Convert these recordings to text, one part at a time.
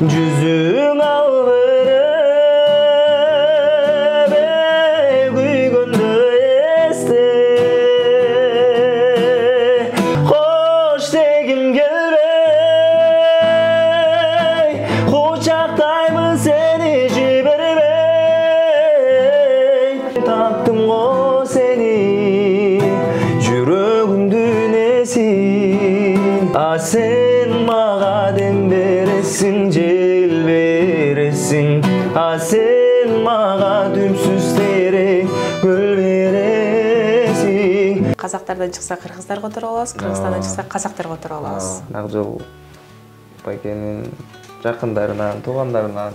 Жүзүң албырып күйгөндө эсте кош дегим келбей кучактаймын сени жибербей таптым го сени жүрөгүмдүн эсин сен мага дем бересиң жел бересиң сен мага дүмсүз терең көл бересиң. Казактардан чыкса кыргыздарга отуруп алабыз, кыргызстандан чыкса казактарга отуруп алабыз. Ак жол байкенин жакындарынан, туугандарынан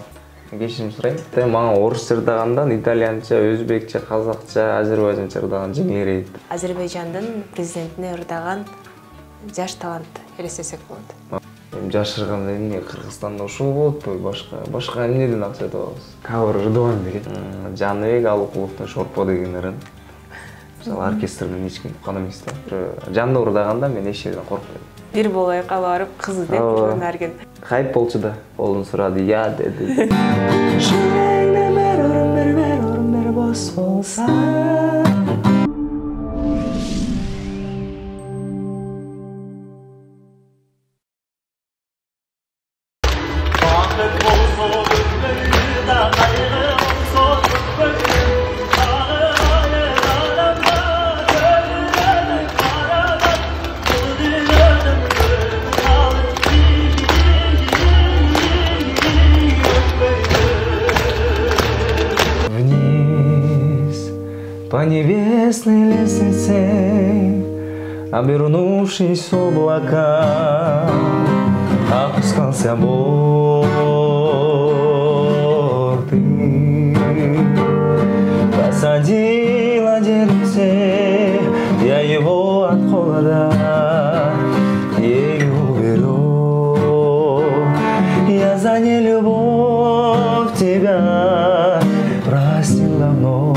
кечирим сурайм. Мага орусча ырдагандан итальянча, өзбекче, казакча, азербайжанча ырдаган жеңилирээк. Азербайжандын президентине ырдаган жаш талант элестесек болот. Жашырган эмне Кыргызстанда ушул болотпу, башка эмнеден акча табабыз? Кавер ырдабайм деген. Жаныбек Алыкуловдун Шорпо деген ырын. Мисалы оркестрден эч ким уккан эмес да. Жандуу ырдаганда мен эч жерден коркпойм. Бир болайка барып кыз деп өнерген. Хайп болчу да. Олдун сурады, я деди. Жүрегине бер орун бер бос болса. По небесной лестнице, обернувшись в облака, опускался Бог. Ты посадила деревце, я его от холода ей уберег. Я за нелюбовь тебя простил давно.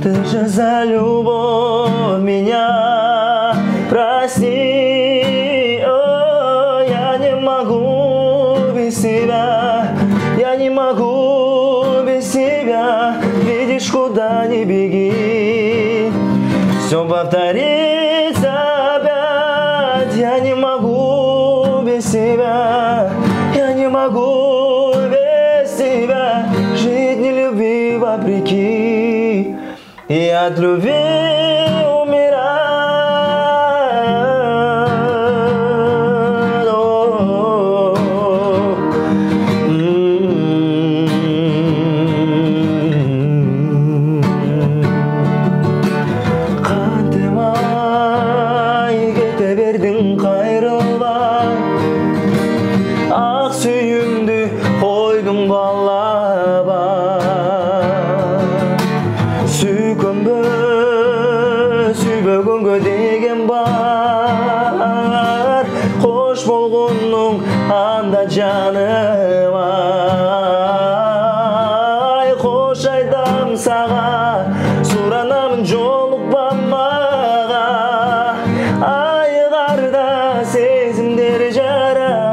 Ты же за любовь меня прости. О, я не могу без тебя, я не могу без тебя. Видишь, куда ни беги, все повторится опять. Я не могу без тебя, я не могу без тебя. Жить не любви вопреки. И от любви умирать. Кантемай кете бердиң кайрылбай, ак сүйүңдү койдуң балабай. Сүйбөгөнгө деген бар, кош болгонуң анда жаным ай. Кош айтам сага, суранамын жолукпа мага. Айгарда сезимдер жарат,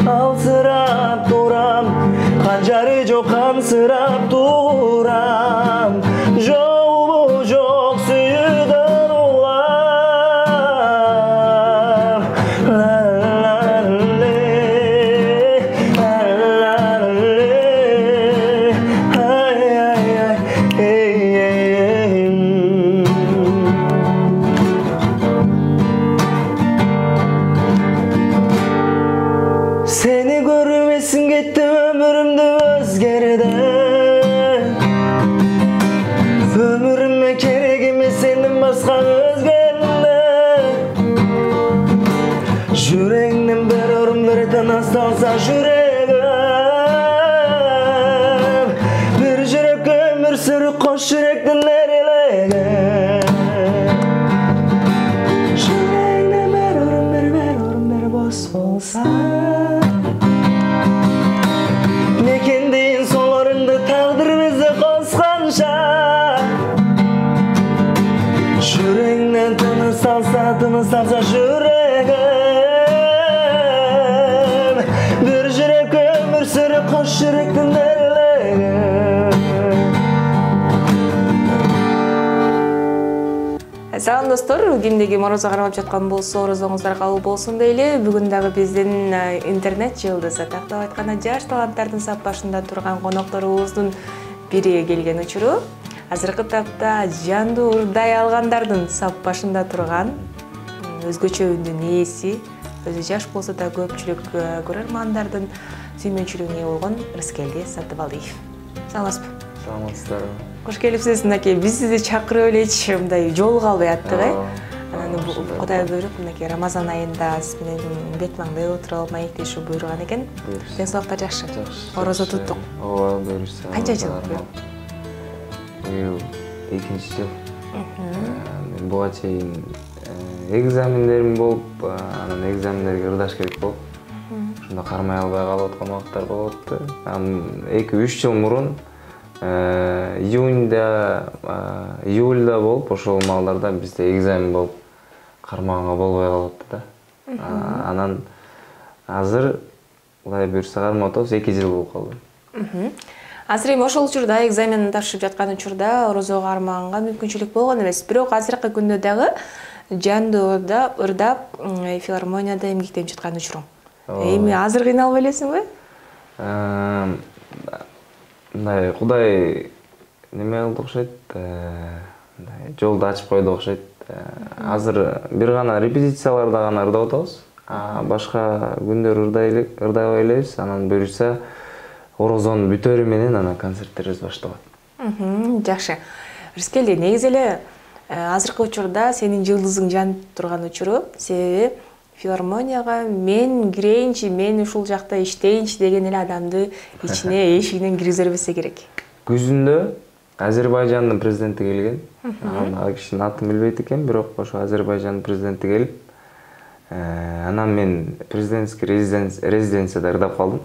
алсырап турам, канжары жок камсырап турам. Жообу жок сүйүүдөн улам. Seni görmesin gitti ömrümde özgeride. Ömrüme kerek emes senden başka özgende. Yüreğinden bir orun bir tana salsa yüreğim. Bir yürek ömür sürü koş yürekten nerelege. Yüreğinden bir orun bir boş olsa. Ne kendin sollarında tağdır bizi koskanca. Yüreğinden tını salsa yüreğim. koş yürekten derlere. Салам достор, кимдеги морозо кармап жаткан болсо, орозоңуздар кабыл болсун дейли. Бүгүн дагы биздин интернет жылдызы, тактап айтканда жаш таланттардын сап башында турган конокторубуздун бири келген учуру. Азыркы тапта жанды урдай алгандардын сап башында турган өзгөчө үндүн ээси, өзү жаш болсо да көпчүлүк көрөрмандардын сүймөнчүлүгүнө ээ болгон Рыскелди Сатыбалдиев. Саламатсызбы? Саламатсыздарбы? Кош келипсиз, мынакей биз сизди чакырып элечи, мындай жолуга албай аттык, Анан Кудай буйруп, мынакей Рамазан айында сиз менен бет маңдай отуруп маектешүү буйруган экен. Ден соолуктар жакшы? Орозо туттук. Ооба, буюрса. Канча жыл? Быйыл 2-нчи жыл. Мен буга чейин экзамендерим болуп, анан экзамендерге ырдаш керек болуп, ошондо кармай албай калып аткан убактар болупту. Анан 2-3 жыл мурун июльда болуп, ошол маалдарда бизде экзамен болуп, кармаганга болбой калыптыр да. Анан азыр Кудай буйрса кармап атабыз, 2 жыл болуп калды. Азыр эми ошол учурда экзамен тапшырып жаткан учурда орозого кармаганга мүмкүнчүлүк болгон эмес. Бирок азыркы күндө дагы жанды ырдап филармонияда эмгектенип жаткан учуруң. Эми азыр кыйналбай элесиңби? Мындай Кудай неме кылды окшойт, жолду ачып койду окшойт. Азыр бир гана репетицияларда гана ырдап атабыз. Башка күндөр ырдабай элебиз. Анан буюрса орозонун бүтөрү менен анан концерттерибиз башталат. Жакшы. Рыскелди, негизи эле азыркы учурда сенин жылдызың жанып турган учуру, себеби филармонияга мен кирейинчи, мен ушул жакта иштейинчи деген эле адамды ичине эшигинен киргизербесе керек. Күзүндө Азербайжандын президенти келген. Ал кишинин атын билбейт экен, бирок ошо Азербайжандын президенти келип, анан мен президентский резиденцияда ырдап калдым.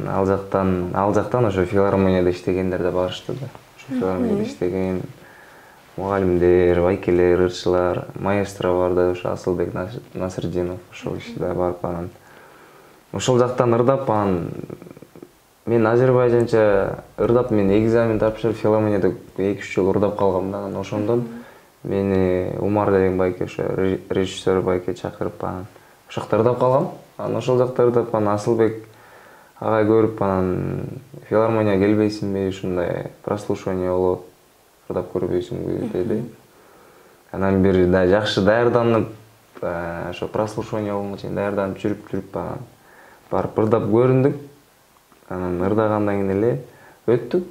Ал жактан ошо филармонияда иштегендер да барышты да. Ошо филармонияда иштеген мугалимдер, байкелер, ырчылар, маэстро бар да, ошо Асылбек Насырдинов, ошол киши да барып анан ошол жактан ырдап, анан мен азербайжанча ырдап, мен экзамен тапшырып филармонияда 2-3 жыл ырдап калгам да. Анан ошондон мени Умар деген байке, ошо режиссер байке чакырып, анан ошол жакта ырдап калгам. Анан ошол жакта ырдап, анан Асылбек агай көрүп, анан филармонияга келбейсиңби, ушундай прослушивание болот, ырдап көрбөйсүңбү деди. Анан бир да жакшы даярданып, ошо прослушивание болгонго чейин даярданып жүрүп, анан барып ырдап көрүндүк. Анан ырдагандан кийин эле өттүк.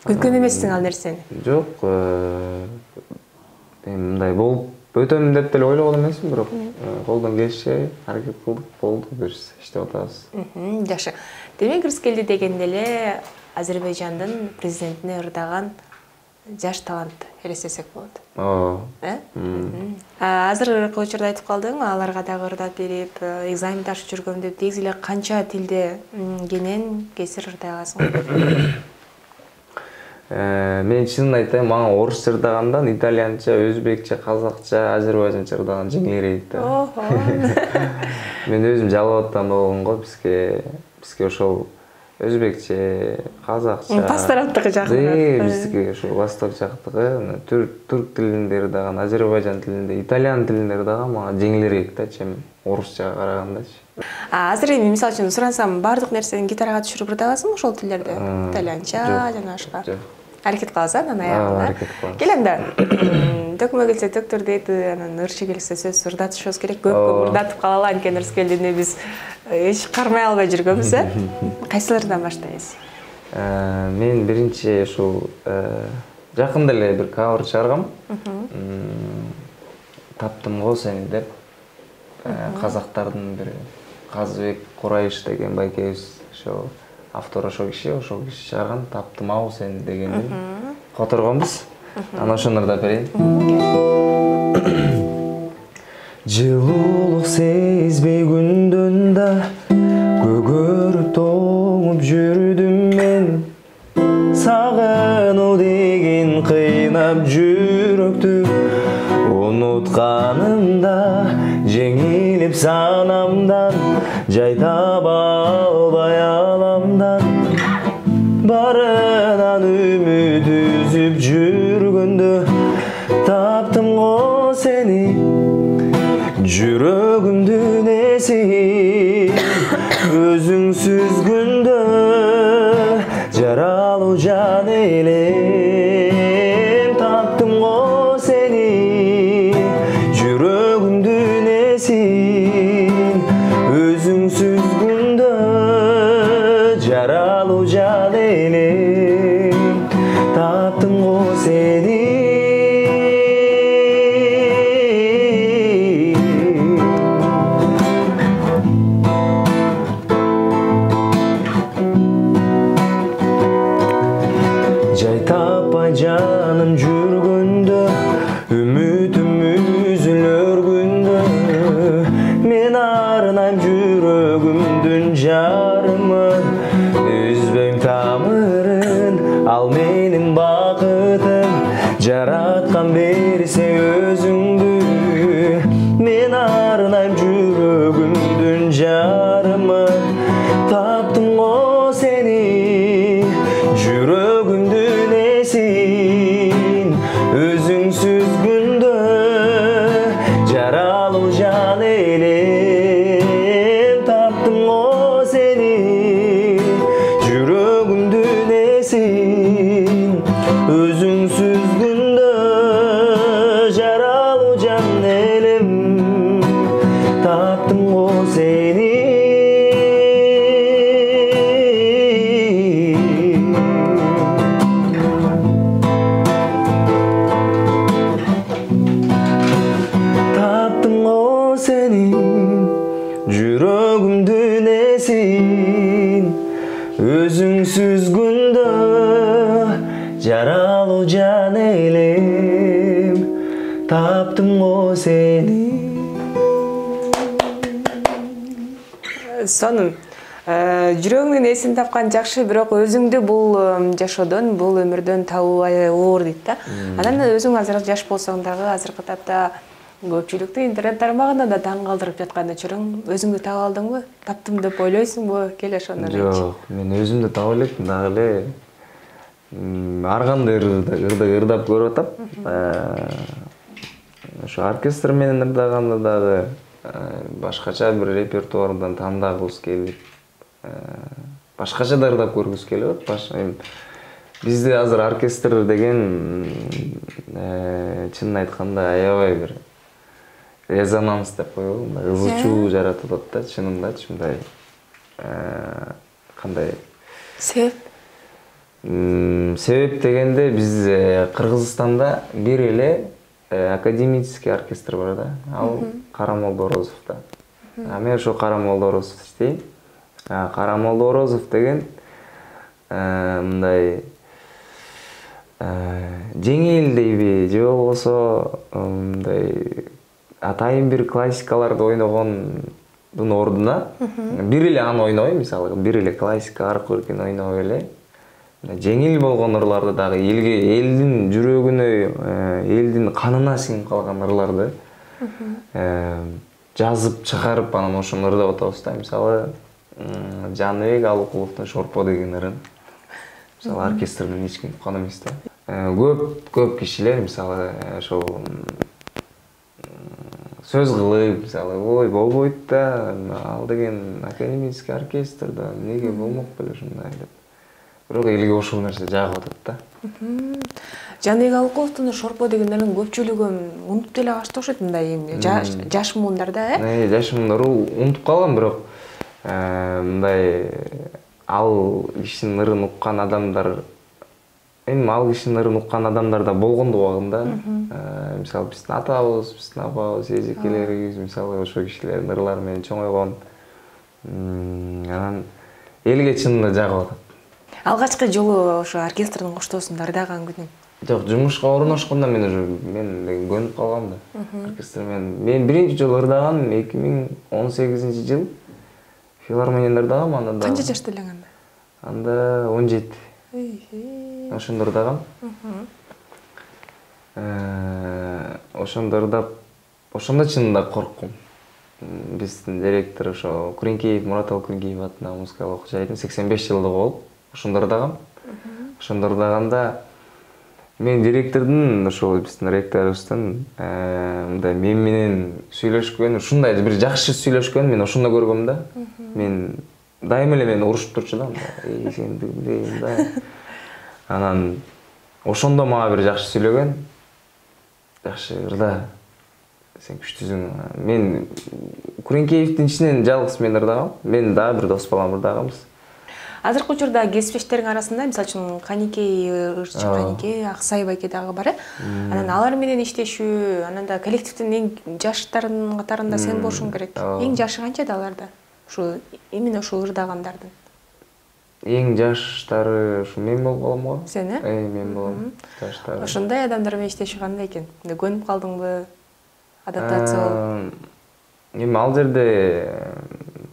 Күткөн эмессиң ал нерсени? Жок, мындай болуп өтөм деп деле ойлогон эмесмин, бирок колдон келишче аракет кылдык, болду, буюрса иштеп атабыз. Жакшы. Демек Рыскелди дегенде эле Азербайжандын президентине ырдаган жаш талант элестесек болот. Азыркы учурда айтып калдың, аларга дагы ырдап берип, экзамен ташып жүргөм деп, негизи эле канча тилде кенен кесир ырдай аласың? Мен чынын айтайын, мага орусча ырдагандан итальянча, өзбекче, казакча, азербайжанча ырдаган жеңилирээк да. Мен өзүм жалап аткан болгонго бизге ошол өзбекче, казакча, пасторавтыгы жакын. Бизге ошо восток жактыгы, түрк тилинде ырдаган, азербайжан тилинде, итальян тилинде ырдаган мага жеңилирээк да, чем орусчага карагандачы. Азыр эми мисалы үчүн сурансам, бардык нерсени гитарага түшүрүп ырдабасыңбы ошол тилдерде? Итальянча жана башка. Аракет кыласың, анан аягында. Кел анда. Төкмө келсе төктүр дейт, анан ырчы келсе сөз ырдатышыбыз керек. Көп ырдатып калалы, анткени Рыскелдини биз эч кармай албай жүргөнбүз, Кайсылардан баштайбыз? Мен биринчи ушул жакында эле бир кавер чыгаргам. Таптым го сени деп. Казактардын бир Казыбек Курайыш деген байкебиз, ошо автор ошол киши чыгарган "Таптым ау сени" дегенди которгонбуз. Анан ошону ырдап берейин. Жылуулук сезбей күндөн да көгөрүп тоңуп жүрдүм мен. Сагынуу деген кыйнап жүрөктү, унутканымда жеңилип санамдан жай таба албай Жүрөгүмдүн эсин өзүңсүз күндө жаралуу жан элем таптым го сени. Жүрөгүмдүн эсин өзүңсүз күндө жаралуу жан элем таптым го сени. Жаным жүргөндө үмүтүм үзүлөр күндө мен арынайм жүрөгүмдүн жарымын үзбөйм тамырын ал менин бакытым жараткан берсе өзүңдү мен арынайм жүрөгүмдүн жарымын таптым го сени. Жүрөгүмдүн эсин өзүңсүз күндө жаралуу жан элем таптым го сени. Жүрөгүмдүн эсин өзүңсүз күндө жаралуу жан элем таптым го сени. Жүрөгүмдүн эсин өзүңсүз күндө жаралуу жан элем таптым го сени. Сонун. Жүрөгүңдүн эсин тапкан жакшы, бирок өзүңдү бул жашоодон, бул өмүрдөн табуу оор дейт да. Анан өзүң азыр жаш болсоң дагы азыркы тапта көпчүлүктү интернет тармагында да таң калтырып жаткан учуруң, өзүңдү таап алдыңбы? Таптым деп ойлойсуңбу? Кел ошондон айтчы. Жок, мен өзүмдү таап элекмин, дагы эле ар кандай ырдап көрүп атам. Ошо оркестр менен ырдаганда дагы башкача бир репертуардан тандагыбыз келип, башкача да ырдап көргүбүз келип атат. Бизде азыр оркестр деген чынын айтканда аябай бир резонанс деп коелу, ызы чуу жаратып атат да, чынындачы мындай кандай себеп? Себеп дегенде биз Кыргызстанда бир эле академический оркестр бар да, ал Карамолдо Орозовдо. Мен ошо Карамолдо Орозовдо иштейм. Карамолдо Орозов деген мындай жеңил дейби, же болбосо мындай атайын бир классикаларды ойногондун ордуна бир эле аны ойнобой, мисалы бир эле классика арк өркүн ойнобой эле жеңил болгон ырларды дагы элге, элдин жүрөгүнө, элдин канына сиңип калган ырларды жазып чыгарып анан ошону ырдап атабыз да. Мисалы Жаныбек Алыкуловдун Шорпо деген ырын мисалы оркестрден эч ким уккан эмес да. Көп кишилер мисалы ошол сөз кылып, мисалы ой болбойт да, ал деген академический оркестр да, эмнеге болмок беле ушундай деп. Бирок элге ошол нерсе жагып атат да. Жаныбек Алыкуловдун Шорпо дегендердин көпчүлүгү унутуп деле калышты окшойт, мындай жаш муундарда, Жаш муундар унутуп калган, бирок мындай ал кишинин ырын уккан адамдар, ал кишинин ырын уккан адамдар да болгондук убагында. Мисалы биздин атабыз, биздин апабыз, эжекелерибиз мисалы ошо кишилердин ырлары менен чоңойгон. Анан элге чынында жагып атат. Алгачкы жолу ошо оркестрдин коштоосунда ырдаган күнүң? Жок, жумушка орношкондо мен уже көнүп калгам да. Оркестр мен биринчи жолу ырдаган 2018-жыл филармонияда ырдагам, анда да. Канча жашта элең анда? Анда 17. Ошондо ырдагам. Ошондо ырдап, ошондо чынында корккум. Биздин директор ошо Күреңкеев, Мураталы Күреңкеев атынан музыкалык окуу жайдын 85 жылдыгы болуп, ошондо ырдагам. Ошондо ырдаганда Мен директордун ошол биздин ректорубуздун мындай мен менен сүйлөшкөн, ушундай бир жакшы сүйлөшкөн мен ошондо көргөм да. Мен дайыма эле мени урушуп турчу да. Сен дейм да. Анан ошондо мага бир жакшы сүйлөгөн. Жакшы ырда. Сен күчтүүсүң. Мен Куренкеевдин ичинен жалгыз мен ырдагам. Мен дагы бир дос балам ырдаганбыз. Азыркы учурда кесиптештериң арасында мисалы үчүн Каникей, ырчы Каникей, Аксай байке дагы бар. Анан алар менен иштешүү, анан да коллективдин эң жаштардын катарында сен болушуң керек. Эң жашы канчада аларда? Ушу именно ушул ырдагандардын. Эң жаштары ушу мен болуп калам го. Сен, мен болом. Жаштары. Ошондой адамдар менен иштешүү кандай экен? Көнүп калдыңбы? Адаптация болуп? Эми ал жерде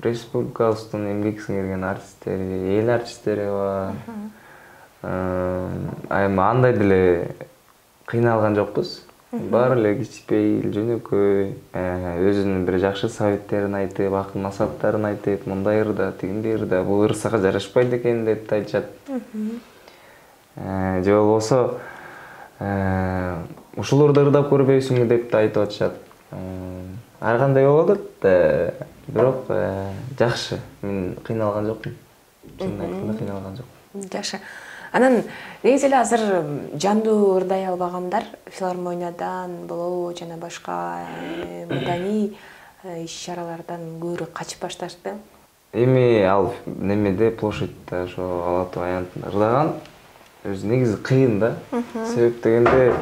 республикабыздын эмгек сиңирген артисттери, эл артисттери бар. Эми андай деле кыйналган жокпуз. Баары эле кичпейил, жөнөкөй, өзүнүн бир жакшы советтерин айтып, акыл насааттарын айтып, мындай ырда, тигиндей ырда, бул ыр сага жарашпайт экен деп айтышат. Же болбосо ушул ырды ырдап көрбөйсүңбү деп да айтып атышат. Ар кандай болот, бирок жакшы. Мен кыйналган жокмун. Чынын айтканда кыйналган жокмун. Жакшы. Анан негизи эле азыр жандуу ырдай албагандар филармониядан болобу жана башка маданий иш-чаралардан көбүрөөк качып башташты. Эми ал немеде площадьда ошо Алатуу аянтында ырдаган. Өзү негизи кыйын да. Себеп дегенде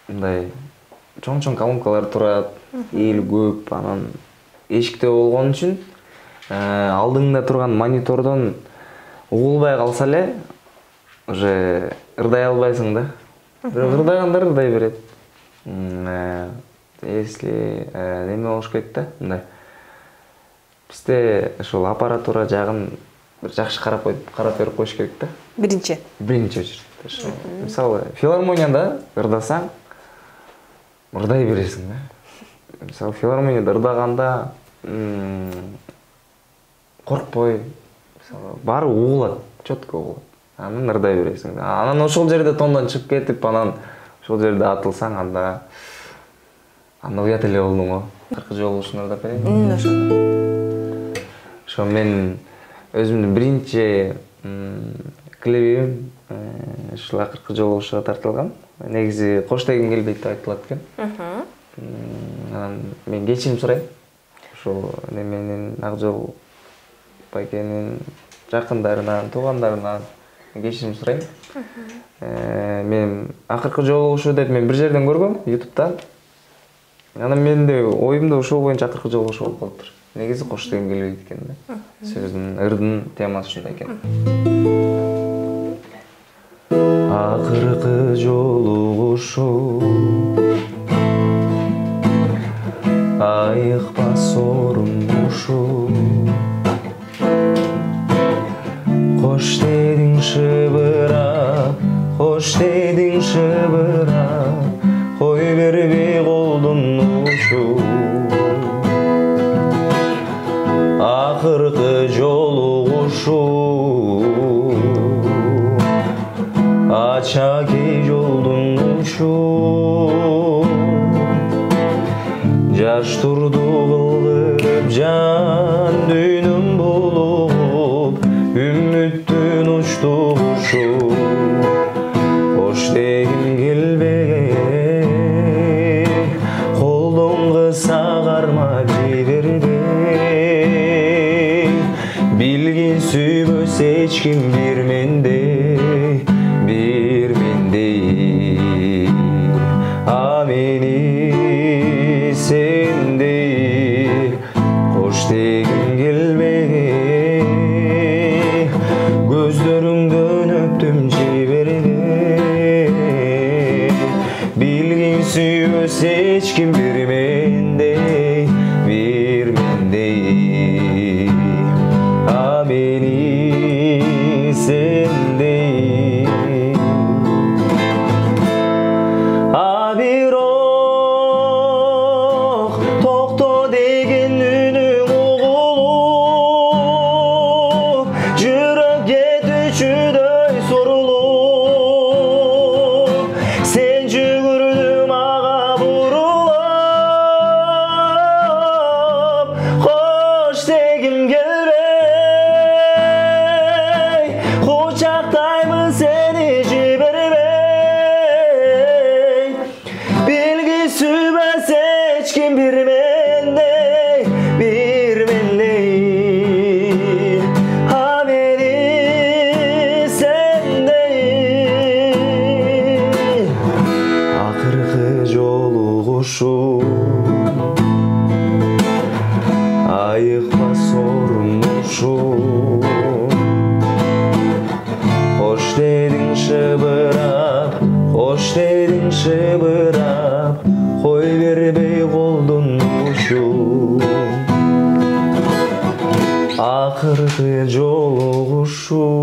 мындай чоң колонкалар турат, эл көп, анан эшикте болгон үчүн алдыңда турган монитордон угулбай калса эле уже ырдай албайсың да. Бирок ырдагандар ырдай берет. Если неме болуш керек да, мындай. Бизде ошол аппаратура жагын бир жакшы карап берип коюш керек да. Биринчи очередь. Мисалы, филармонияда ырдасаң, ырдай бересиң да. Мисалы, филармонияда ырдаганда коркпой, мисалы, баары угулат, четко угулат. Анан ырдай бересиң да. Анан ошол жерде тондон чыгып кетип, анан ошол жерде атылсаң, анда уят эле болдуң го. Акыркы жолу ушуну ырдап берейин. Ошо мен өзүмдүн биринчи клипим ушул акыркы жолу ошого тартылган. Негизи кош деген келбейт деп айтылат экен. Анан мен кечирим сурайм. Ушул неменин Акжол байкенин жакындарынан, туугандарынан кечирим сурайм. Мен акыркы жолу ушу деп мен бир жерден көргөм, YouTube'дан. Анан менин де оюмда ошол боюнча акыркы жолу ошол болуп калыптыр. Негизи кош деген келбейт экен да. Сөздүн, ырдын темасы ушундай экен. Акыркы жолу ушул айыкпас орун ушул. Кош дедиң шыбырап, кош дедиң шыбырап, кой бербей колдун ушул. Акыркы жолу ушул, ачакей жолдун ушул. Жаш турду кылдырып, жан дүйнөм болуп, үмүттүн учту ушул. Кош дегим келбей, колдон кыса карма жибербей. Билгин сүйбөс эч ким бир мендей, бир мендей. А мени сендей кош дегим келбей. Көздөрүңдөн өптүм жибербей. Билгин сүйбөс эч ким бир мендей, бир мендей. А мени сендей. А бирок токто деген үнүң угулуп, жүрөк кетүүчү bir mendey haberi sendey akırkı joluguşum ayıkma sormuşum hoş dedin şıbırap hoş dedin şıbırap koy berbey koldun uşum akırkı joluguşum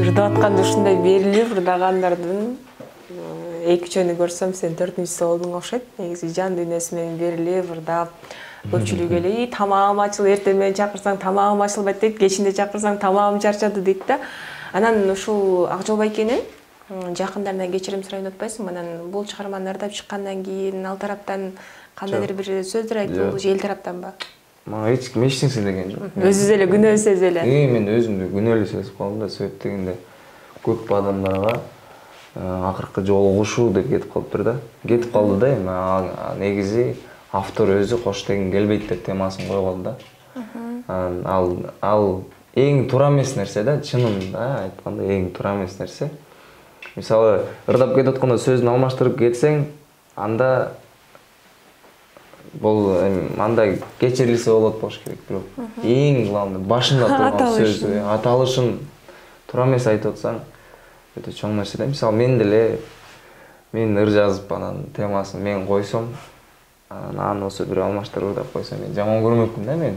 ырдап атканда ушундай берилип ырдагандардын эки үчөөнү көрсөм сен төртүнчүсү болдуң окшойт. Негизи жан дүйнөсү менен берилип ырдап көпчүлүк эле тамагым ачыл эртең менен чакырсаң тамагым ачылбайт дейт, кечинде чакырсаң тамагым чарчады дейт да. Анан ушул Акжол Байкенин жакындарынан кечирим сурайын атпайсыңбы? Анан бул чыгарманы ырдап чыккандан кийин ал тараптан кандайдыр бир сөздөр айтылды же эл тараптанбы? Мага эч ким эчтең сөйлөгөн жок. Өзүңүз эле күнөө сезип эле. Мен өзүмдү күнөөлүү сезип калдым да, сөйт дегенде көп адамдарга акыркы жолугушуу деп кетип калыптыр да. Кетип калды да, эми негизи автор өзү кош деген келбейт деп темасын койгон да. Ал эң туура эмес нерсе да, чынында айтканда эң туура эмес нерсе. Мисалы, ырдап кетип атканда сөзүн алмаштырып кетсең, анда бул андай кечирилсе болот болуш керек, бирок эң главный башында турган сөздү, аталышын туура эмес айтып атсаң, өтө чоң нерсе да. Мисалы, мен деле ыр жазып анан темасын мен койсом, анан болсо бир алмаштырып ырдап койсо, мен жаман көрмөкмүн да мен.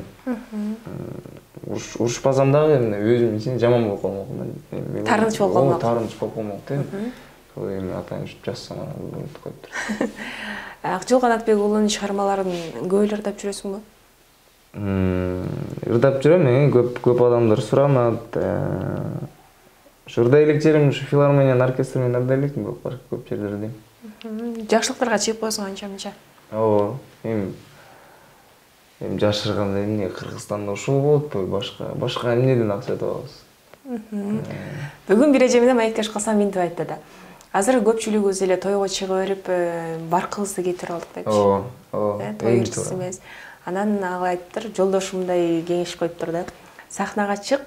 Урушпасам дагы өзүм үчүн жаман болуп калмокмун. Тарыныч болуп калмок. Тарыныч болуп калмок да. Сол эми атайын ушуп жазсам анан болуп коюптур. Акжол Канатбек уулунун чыгармаларын көп эле ырдап жүрөсүңбү? Ырдап жүрөм, көп адамдар суранат. Ырдай элек жерим ушу филармониянын оркестри менен ырдай элекмин көп жерлерде. Жакшылыктарга чыгып койсуң анча-мынча. Ооба, эми жашырганда эмне Кыргызстанда ушул болотпу, башка эмнеден акча табабыз? Бүгүн бир эже менен маектеш калсам мынтип айтты да. Азыр көпчүлүгүбүз эле тойго чыгып берип, баркыбызды кетирип алдык депчи. Ооба. Той ырчысы эмес. Анан ал айтыптыр, жолдошумдай кеңеш коюптур да. Сахнага чык,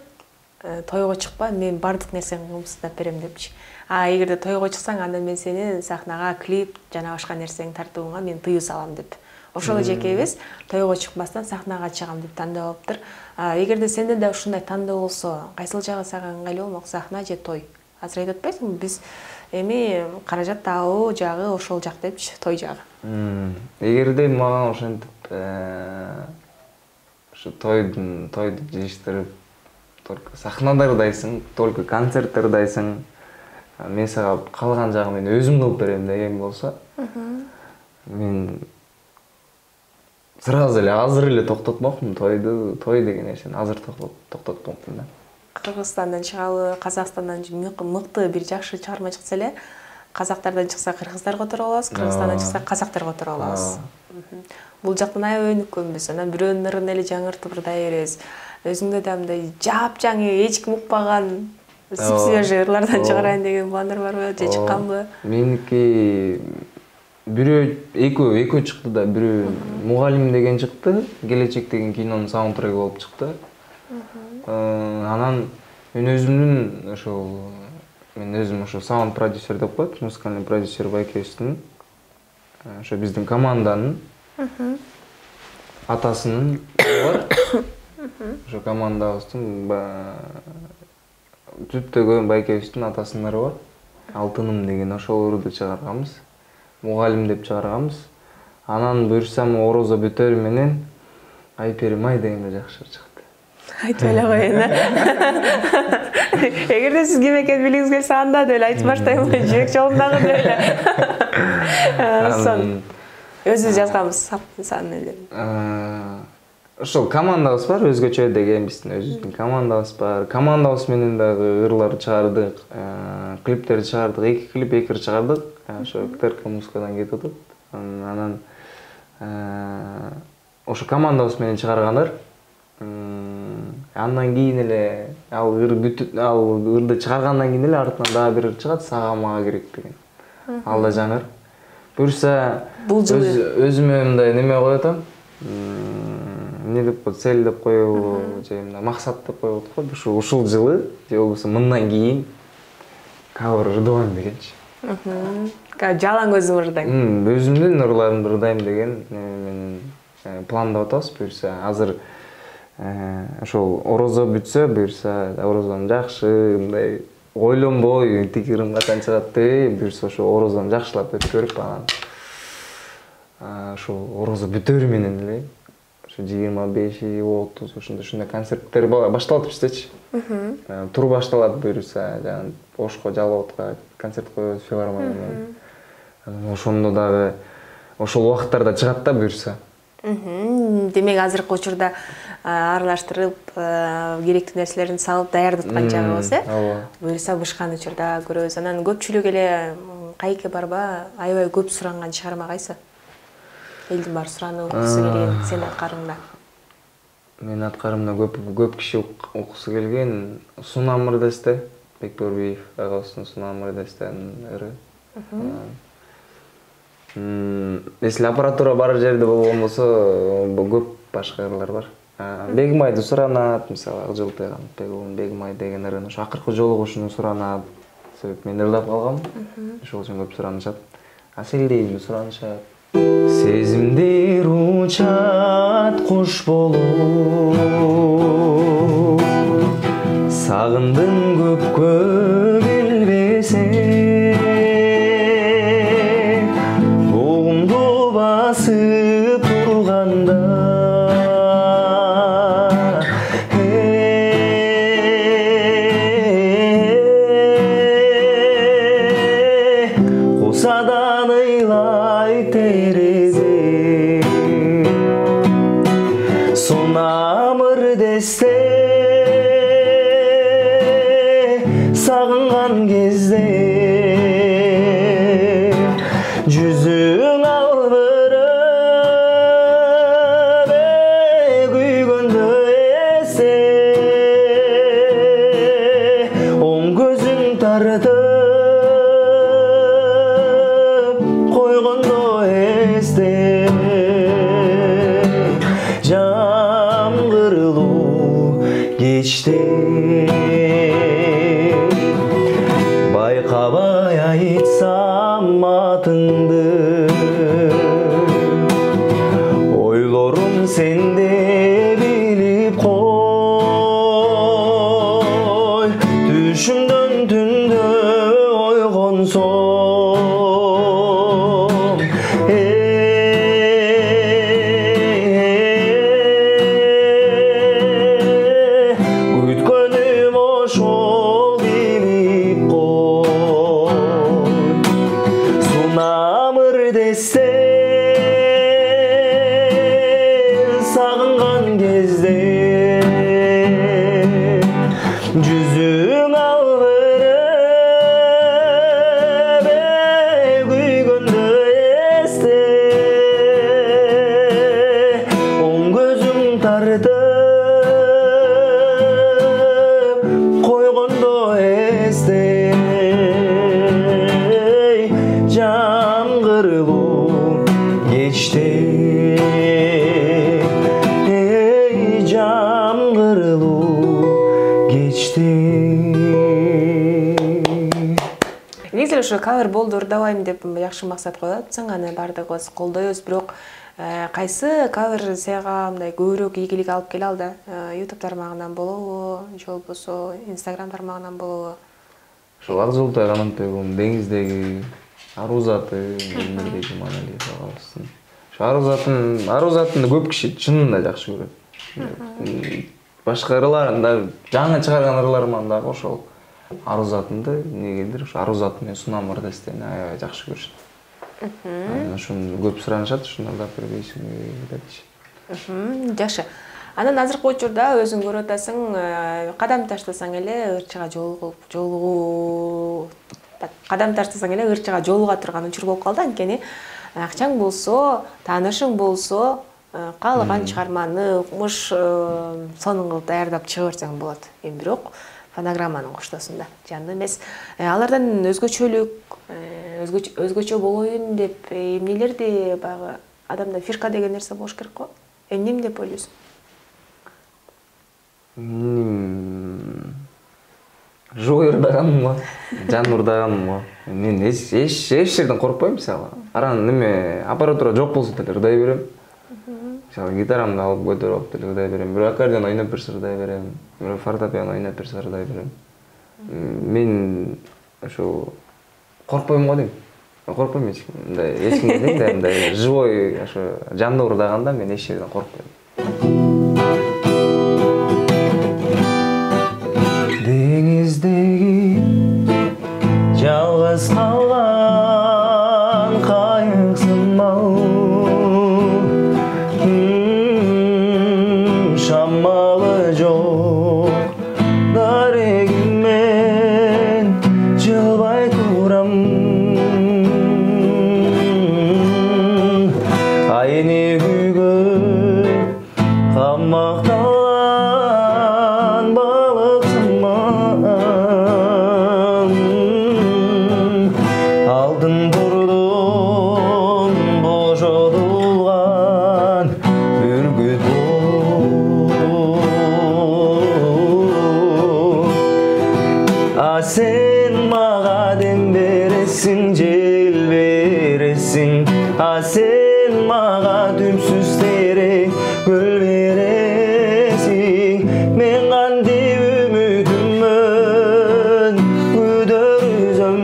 тойго чыкпа, мен бардык нерсени кымсыздап берем депчи. Эгерде тойго чыксаң, анда мен сени сахнага клип жана башка нерсени тартууңа мен тыюу салам деп. Ошол эле жекебиз тойго чыкпастан сахнага чыгам деп тандап алыптыр. Эгерде сенде да ушундай тандоо болсо, кайсыл жагы сага ыңгайлуу болмок, сахна же той? Азыр айтып атпайсыңбы, биз эми каражат табуу жагы ошол жак депчи, той жагы. Эгерде мага ошентип ушу тойду жыйыштырып, только сахнада ырдайсың, только концертте ырдайсың, мен сага калган жагын мен өзүм кылып берем деген болсо, мен сразу эле азыр эле токтотмокмун той деген нерсени азыр токтотмокмун да. Кыргызстандан чыгалы, Казакстандан мыкты бир жакшы чыгарма чыкса эле, казактардан чыкса кыргыздар которуп алабыз, кыргызстандан чыкса казактар которуп алабыз. Бул жактан аябай өнүккөнбүз. Анан бирөөнүн ырын эле жаңыртып ырдай беребиз. Өзүңдө да мындай жапжаңы эч ким укпаган свежий ырлардан чыгарайын деген пландар барбы, же чыкканбы? Меники бирөө экөө чыкты да, бирөө Мугалим деген чыкты, Келечек деген кинонун саундтреги болуп чыкты. Анан мен өзүм ошо саунд продюсер деп коет, музыкальный продюсер Байкебиздин, ошо биздин команданын атасынын бар. Ошо командабыздын түптөгөн Байкебиздин атасынын ыры бар. Алтыным деген ошол ырды чыгарганбыз. Мугалим деп чыгарганбыз. Анан буюрсам Орозо Бөтөр менен Айперим ай деген жакшы чыкты. Айтып эле коеюн, Эгерде сиз ким экенин билгиңиз келсе, анда деле айтып баштайм, жибек жолундагы деле. Өзүбүз жазганбыз саны эле. Ошол командабыз бар, өзгөчө деген биздин өзүбүздүн командабыз бар. Командабыз менен дагы ырлар чыгардык, клиптер чыгардык, 2 клип экир чыгардык. Ошо ТРК музыкадан кетип атат. Анан ошо командабыз менен чыгаргандар. Андан кийин эле ал ырды чыгаргандан кийин эле артынан дагы бир ыр чыгат, сага мага керек деген. ал да жаңыр. Буюрса Бул жылы өзүмө мындай неме коюп атам. Не деп коет, цель деп коебу, же мындай максат деп коюп атат го. Ушул жылы же болбосо мындан кийин кавер ырдабайм дегенчи. Жалаң өзүм ырдайм. Өзүмдүн ырларымды ырдайм деген менен пландап атабыз. Буюрса азыр ошол орозо бүтсө, буюрса орозом жакшы, мындай ойлонбой тигирим качан чыгат деп, буюрса ошо орозону жакшылап өткөрүп анан ошо орозо бүтөр менен эле ошо 25 30 ушундай концерттер башталып атышчы. Тур башталат, буюрса жана Ошко Жалоотко концерт коебуз филармониядан. Ошондо дагы ошол убакыттарда чыгат да буюрса. Демек азыркы учурда аралаштырып, керектүү нерселерин салып даярдаткан чагыбыз, Ооба. Буюрса бышкан учурда көрөбүз. Анан көпчүлүк эле кайке барба, аябай көп суранган чыгарма кайсы? Элдин баары суранып окусу келген сенин аткарыңда. Менин аткарымда көп киши окусу келген Сунам Мырдасте, Бекбөрбиев агабыздын Сунам Мырдастенин ыры. Если аппаратура бар жерде болгон болсо, көп башка ырлар бар. Бегимайды суранат, мисалы Ак Жылтайган Бегимай деген ырын ошо акыркы жолугушууну суранат. Себеп мен ырдап калгам. Ошол үчүн көп суранышат. Селдейимди суранышат. Сезимдер учат куш болуп, сагындым көпкө келбесе, бугумду басып турганда, кусадан ыйлай терезе, Сунам Мырдасте сагынган кезде жүзүң албырып күйгөндө эсте, оң көзүң тартып койгондо эсте, жамгырлуу кечте байкабай айтсам атыңды, ойлорум сенде билип кой, түшүмдөн түндө ойгонсом, күткөнүм ошол билип кой. Сунам Мырдасте сагынган кезде жүзүң албырып күйгөндө эсте, оң көзүң тартып койгондо эсте, жамгырлуу кечте, жамгырлуу кечте. Негизи ошо кавер болду ырдабайм деп жакшы максат коюп атсың, аны бардыгыбыз колдойбуз, бирок кайсы кавер сага мындай көбүрөөк ийгилик алып келе алды? YouTube тармагынан болобу, же болбосо Instagram тармагынан болобу? Ошол Ак Жылтайган деңиздеги ару заты, Эмирбек Иманалиев агабыздын. Ошо ару затын көп киши чынында жакшы көрөт. Башка ырларын да жаңы чыгарган ырларыман дагы ошол ару затынды негедир ошо ару заты менен Сунам Мырдастени аябай жакшы көрүшөт. Ошону көп суранышат, ушуну ырдап бербейсиңби деп. Жакшы. Анан азыркы учурда өзүң көрүп атасың, кадам таштасаң эле ырчыга жолуга турган учур болуп калды. Анткени акчаң болсо, таанышың болсо, каалаган чыгарманы укмуш сонун кылып даярдап чыга берсең болот. Эми бирок фонограмманын коштосунда жаңы эмес. Алардан өзгөчөлүк, өзгөчө болоюн деп эмнелерди баягы адамда фишка деген нерсе болуш керек го. Эмне деп ойлойсуң? Жоо ырдаганым го, жан ырдаганым го. Мен эч жерден коркпойм мисалы. Аран неме аппаратура жок болсо деле ырдай берем. Мисалы гитарамды алып көтөрүп алып деле ырдай берем. Бирок аккордеон ойноп берсе ырдай берем. Бирок фортепиано ойноп берсе ырдай берем. Мен ошо коркпойм го дейм. Коркпойм эч кимге дейм да, мындай живой ошо жандуу ырдаганда мен эч жерден коркпойм. Деңиздеги жалгыз калган кайыксынмал шамалы жок дарегиммен жылбай турам айне күйгөн камакталган балыксынман алдын турдум бошотулган бүркүт сен мага дем бересиң, жел бересиң, сен мага түпсүз терең көл бересиң. Мен кантип үмүтүмөн күдөрүзөм.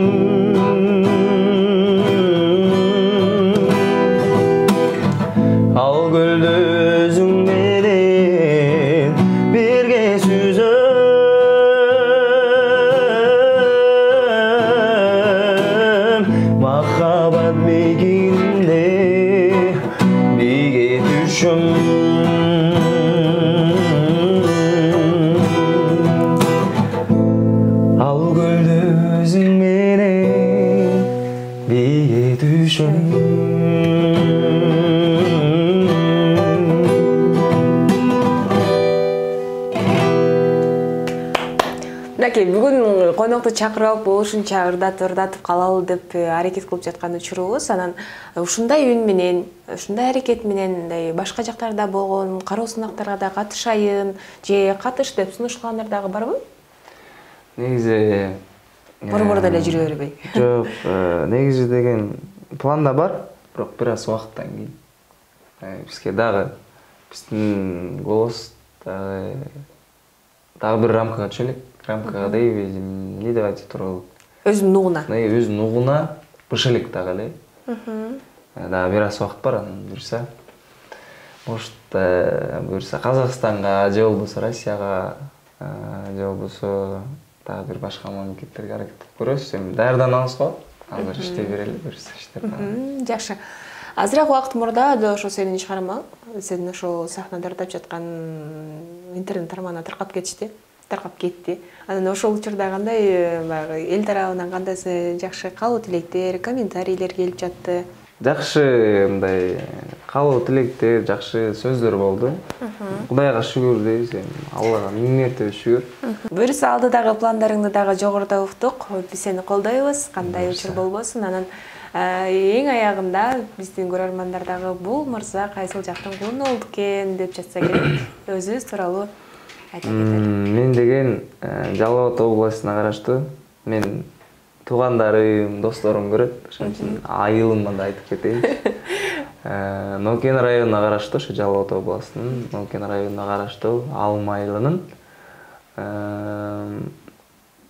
Ал көлдү өзүң менен бирге сүзөм. Махаббат мегинде биге түшөм. Ал көлдү өзүң менен биге түшөм. Мынакей бүгүн конокту чакырып алып болушунча ырдатып калалы деп аракет кылып жаткан учурубуз. Анан ушундай үн менен, ушундай аракет менен башка жактарда болгон кароо сынактарга да катышайын же катыш деп сунуштагандар дагы барбы? Негизи Борбордо эле жүрө бербей. жок, негизи деген планда бар, бирок бир аз убакыттан кийин бизге дагы биздин голос дагы бир рамкага түшө элек. Рамкага дейби, эмне деп айтып туралы. Өзүнүн нугуна. Өзүнүн нугуна быша элек дагы эле. Дагы бир аз убакыт бар, анан буюрса. Может, буюрса Казакстанга же болбосо Россияга же болбосо дагы бир башка мамлекеттерге аракет кылып көрөбүз. Эми даярданабыз го. Азыр иштей берели, буюрса иштеп. Жакшы. Азыраак убакыт мурда ошо сенин чыгармаң, сен ошо сахнада ырдап жаткан интернет тармагына таркап кетти. Анан ошол учурда кандай баягы эл тарабынан кандай жакшы каалоо тилектер, комментарийлер келип жатты? Жакшы мындай каалоо тилектер, жакшы сөздөр болду. Кудайга шүгүр дейбиз, Аллага миң мерте шүгүр. Буюрса алдыдагы пландарыңды дагы жогоруда уктук. Биз сени колдойбуз, кандай учур болбосун. Анан эң аягында биздин көрөрмандар дагы бул мырза кайсыл жактын кулуну болду экен деп жатса керек. Өзүбүз тууралуу айта кетели. Мен деген Жалал Абад областына караштуу. Мен туугандарым, досторум көрөт. Ошон үчүн айылымдан да айтып кетейин. Нокен районуна караштуу, ошо Жалал Абад областынын Нокен районуна караштуу Алым айылынын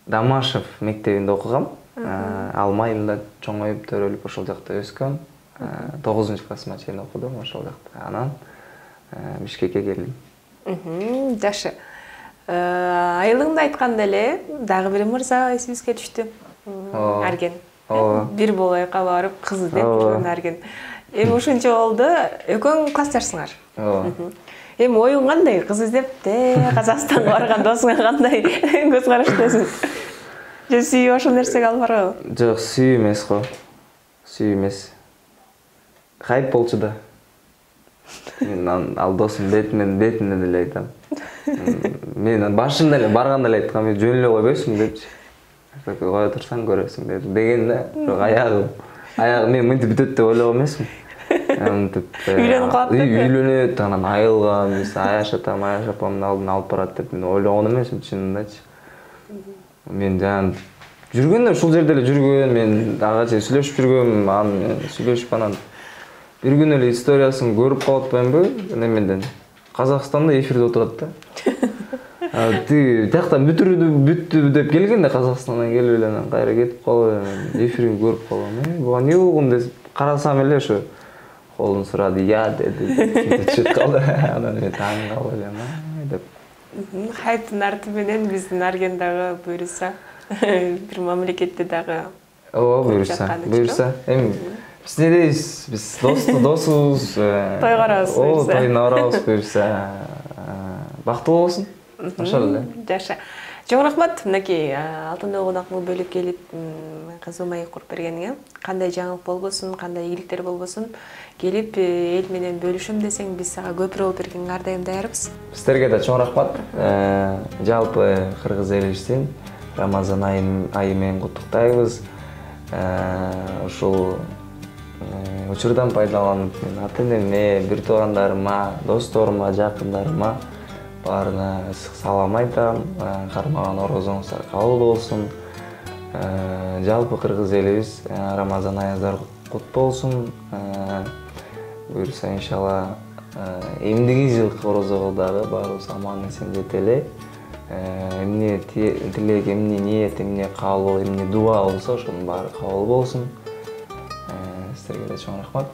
Дамашев мектебинде окугам. Алым айылында чоңоюп, төрөлүп ошол жакта өскөм. 9-классыма чейин окудум ошол жакта. Анан Бишкекке келдим. Жакшы. Айылыңды айтканда эле дагы бир мырза эсибизге түштү. Арген. Бир болойка барып кыз деп жүргөн Арген. Эми ушунча болду, экөөң классташсыңар. Эми оюң кандай? Кыз издеп Казакстанга барган досуңа кандай көз караштасың? Же сүйүү ошол нерсеге алып барабы? Жок, сүйүү эмес го. Сүйүү эмес. Хайп болчу да. Мен ал досум бетине деле айтам. Мен башында эле барганда эле айткам, жөн эле койбойсуң депчи. Кое турсаң көрөсүң деп деген да. Бирок аягы мен мынтип бүтөт деп ойлогон эмесмин. Мынтип Үйлөнүп калат деп. Үйлөнөт, анан айылган, аяш апамдын алдына алып барат деп мен ойлогон эмесмин чынындачы. Мен жана жүргөндө ушул жерде эле жүргөн, мен ага чейин сүйлөшүп жүргөм, анан сүйлөшүп анан бир күнү эле историясын көрүп калып атпаймынбы? Немеден. Казакстанда эфирде отурат да. Тияктан бүттү деп келген да Казакстандан келип эле анан кайра кетип калып, эфирин көрүп калгам. Буга эмне болгон деп карасам эле ошо колун сурады, я деди. Чыгып калды. Анан мен таң калып элем, деп. Хайптын арты менен биздин Аргендагы буюрса, бир мамлекетте дагы. Ооба, буюрса. Эми биз не дейбиз? Биз досубуз. Тойго барабыз. О, тойуна барабыз буюрса. Бактылуу болсун. Ошол эле. Жакшы. Чоң рахмат, мынакей алтын конокмун бөлүп келип кызуу маек куруп бергениңе. Кандай жаңылык болбосун, кандай ийгиликтер болбосун, келип эл менен бөлүшөм десең, биз сага көпүрө болуп бергенге ар дайым даярбыз. Сиздерге да чоң рахмат. Жалпы кыргыз элибиздин Рамазан айы менен куттуктайбыз. Ушул учурдан пайдаланып мен ата-энеме, бир туугандарыма, досторума, жакындарыма баарына ысык салам айтам. Кармаган орозоңуздар кабыл болсун. Жалпы кыргыз элибиз Рамазан айыңыздар кут болсун. Буюрса иншалла эмдиги жылкы орозого дагы баарыбыз аман эсен жетели. Эмне тилек, эмне ниет, эмне каалоо, эмне дуа болсо ошонун баары кабыл болсун. Сиздерге да чоң рахмат.